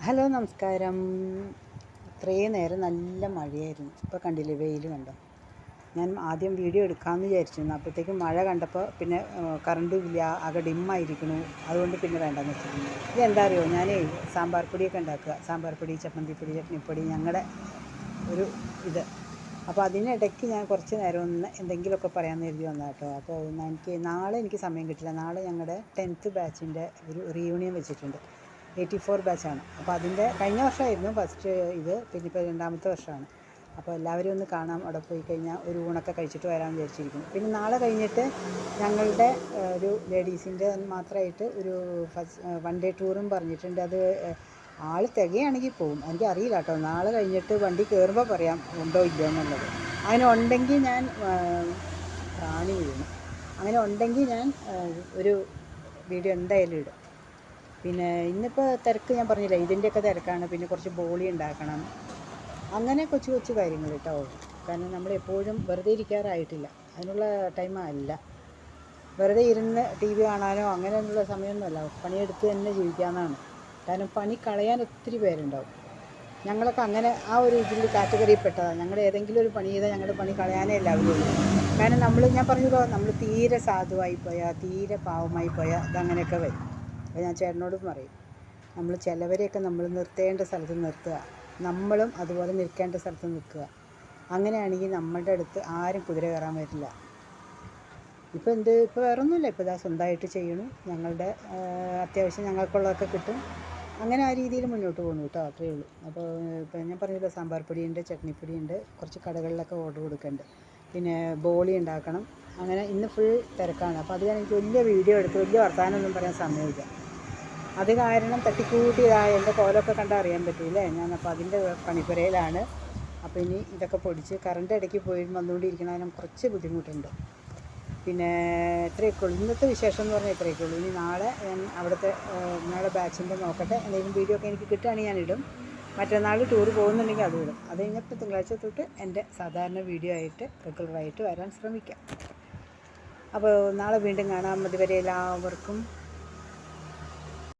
Hello നമസ്കാരം. ഇത്രയും നേരം നല്ല മഴയായിരുന്നു. ഇപ്പോൾ കണ്ടില്ലേ വെയിൽ കണ്ടോ. ഞാൻ ആദ്യം വീഡിയോ എടുക്കാമെന്ന് വിചാരിച്ചിരുന്നു. അപ്പോഴത്തേക്കും മഴ കണ്ടപ്പോൾ പിന്നെ കറണ്ടും ഇല്ല, ആകെ ഡിമ്മായിരിക്കണു. അതുകൊണ്ട് പിന്നെ വേണ്ടെന്ന് വെച്ചിരുന്നു. ഇതെന്താ അറിയോ, ഞാൻ സാമ്പാർ പൊടിയൊക്കെ ഉണ്ടാക്കുക. സാമ്പാർ പൊടി, ചമ്മന്തിപ്പൊടി, ചട്നിപ്പൊടി, ഞങ്ങളുടെ ഒരു ഇത്. അപ്പോൾ അതിനിടയ്ക്ക് ഞാൻ കുറച്ച് നേരം ഒന്ന് എന്തെങ്കിലുമൊക്കെ പറയാമെന്ന് കരുതി വന്നാൽ കേട്ടോ. അപ്പോൾ നാളെ എനിക്ക് സമയം കിട്ടില്ല. നാളെ ഞങ്ങളുടെ 10th ബാച്ചിൻ്റെ ഒരു റീയൂണിയൻ വെച്ചിട്ടുണ്ട്. 84 ബാച്ചാണ്. അപ്പോൾ അതിൻ്റെ കഴിഞ്ഞ വർഷമായിരുന്നു ഫസ്റ്റ് ഇത്, പിന്നെ ഇപ്പോൾ രണ്ടാമത്തെ വർഷമാണ്. അപ്പോൾ എല്ലാവരും ഒന്ന് കാണാം. അവിടെ പോയി കഴിഞ്ഞാൽ ഒരു ഊണൊക്കെ കഴിച്ചിട്ട് വരാമെന്ന് വിചാരിച്ചിരിക്കുന്നു. പിന്നെ നാളെ കഴിഞ്ഞിട്ട് ഞങ്ങളുടെ ഒരു ലേഡീസിൻ്റെ മാത്രമായിട്ട് ഒരു വൺ ഡേ ടൂറും പറഞ്ഞിട്ടുണ്ട്. അത് ആൾ തികയാണെങ്കിൽ പോവും, എനിക്കറിയില്ല കേട്ടോ. നാളെ കഴിഞ്ഞിട്ട് വണ്ടി കയറുമ്പോൾ പറയാം ഉണ്ടോ ഇല്ലയോ എന്നുള്ളത്. അങ്ങനെ ഉണ്ടെങ്കിൽ ഞാൻ പ്രാണി വീഴുന്നു. അങ്ങനെ ഉണ്ടെങ്കിൽ ഞാൻ ഒരു വീഡിയോ എന്തായാലും ഇടും. പിന്നെ ഇന്നിപ്പോൾ തിരക്ക് ഞാൻ പറഞ്ഞില്ല, ഇതിൻ്റെയൊക്കെ തിരക്കാണ്. പിന്നെ കുറച്ച് ബോളി ഉണ്ടാക്കണം, അങ്ങനെ കൊച്ചു കൊച്ചു കാര്യങ്ങൾ കേട്ടോ. കാരണം നമ്മളെപ്പോഴും വെറുതെ ഇരിക്കാറായിട്ടില്ല, അതിനുള്ള ടൈമല്ല. വെറുതെ ഇരുന്ന് ടി വി കാണാനോ അങ്ങനെയുള്ള സമയമൊന്നുമല്ല, പണിയെടുത്ത് തന്നെ ജീവിക്കാമെന്നാണ്. കാരണം പണി കളയാൻ ഒത്തിരി പേരുണ്ടാവും. ഞങ്ങളൊക്കെ അങ്ങനെ ആ ഒരു ഇതിൽ കാറ്റഗറിയിൽ പെട്ടതാണ്. ഞങ്ങൾ ഏതെങ്കിലും ഒരു പണി ചെയ്താൽ ഞങ്ങളുടെ പണി കളയാനേ എല്ലാവരും ഉള്ളൂ. കാരണം ഞാൻ പറഞ്ഞല്ലോ, നമ്മൾ തീരെ സാധുവായി പോയാൽ, തീരെ പാവമായി പോയാൽ അതങ്ങനെയൊക്കെ വരും. അപ്പോൾ ഞാൻ ചേട്ടനോടും പറയും, നമ്മൾ ചിലവരെയൊക്കെ നമ്മൾ നിർത്തേണ്ട സ്ഥലത്ത് നിർത്തുക, നമ്മളും അതുപോലെ നിൽക്കേണ്ട സ്ഥലത്ത് നിൽക്കുക. അങ്ങനെയാണെങ്കിൽ നമ്മളുടെ അടുത്ത് ആരും കുതിര കയറാൻ വരില്ല. ഇപ്പോൾ വേറെ ഒന്നുമില്ല. ഇപ്പോൾ ഇതാ സ്വന്തമായിട്ട് ചെയ്യണു. ഞങ്ങളുടെ അത്യാവശ്യം ഞങ്ങൾക്കുള്ളതൊക്കെ കിട്ടും. അങ്ങനെ ആ രീതിയിൽ മുന്നോട്ട് പോകുന്നു കേട്ടോ. അത്രയേ ഉള്ളൂ. അപ്പോൾ ഇപ്പോൾ ഞാൻ പറഞ്ഞല്ലോ, സാമ്പാർ പൊടിയുണ്ട്, ചട്നിപ്പൊടിയുണ്ട്, കുറച്ച് കടകളിലൊക്കെ ഓർഡർ കൊടുക്കുന്നുണ്ട്. പിന്നെ ബോളി ഉണ്ടാക്കണം. അങ്ങനെ ഇന്ന് ഫുൾ തിരക്കാണ്. അപ്പോൾ അത് ഞാൻ എനിക്ക് വലിയ വീഡിയോ എടുത്ത് വലിയ വർത്തമാനമൊന്നും പറയാൻ സമയമില്ല. അത് കാരണം തട്ടിക്കൂട്ടിയതായ എൻ്റെ കോലമൊക്കെ കണ്ടാൽ അറിയാൻ പറ്റില്ലേ. ഞാനപ്പോൾ അതിൻ്റെ പണിപ്പുരയിലാണ്. അപ്പോൾ ഇനി ഇതൊക്കെ പൊടിച്ച് കറണ്ട് ഇടയ്ക്ക് പോയി വന്നുകൊണ്ടിരിക്കണതിനും കുറച്ച് ബുദ്ധിമുട്ടുണ്ട്. പിന്നെ ഇത്രയൊക്കെ ഉള്ളൂ ഇന്നത്തെ വിശേഷം എന്ന് പറഞ്ഞാൽ. ഇത്രയൊക്കെ ഉള്ളൂ. ഇനി നാളെ ഞാൻ അവിടുത്തെ നാളെ ബാച്ചിൻ്റെ നോക്കട്ടെ. എന്തെങ്കിലും വീഡിയോ ഒക്കെ എനിക്ക് കിട്ടുകയാണെങ്കിൽ ഞാനിടും. മറ്റന്നാൾ ടൂർ പോകുന്നുണ്ടെങ്കിൽ അതും ഇടും. അത് കഴിഞ്ഞപ്പോൾ തിങ്കളാഴ്ച തൊട്ട് എൻ്റെ സാധാരണ വീഡിയോ ആയിട്ട് റെഗുലറായിട്ട് വരാൻ ശ്രമിക്കാം. അപ്പോൾ നാളെ വീണ്ടും കാണാം. അതുവരെ എല്ലാവർക്കും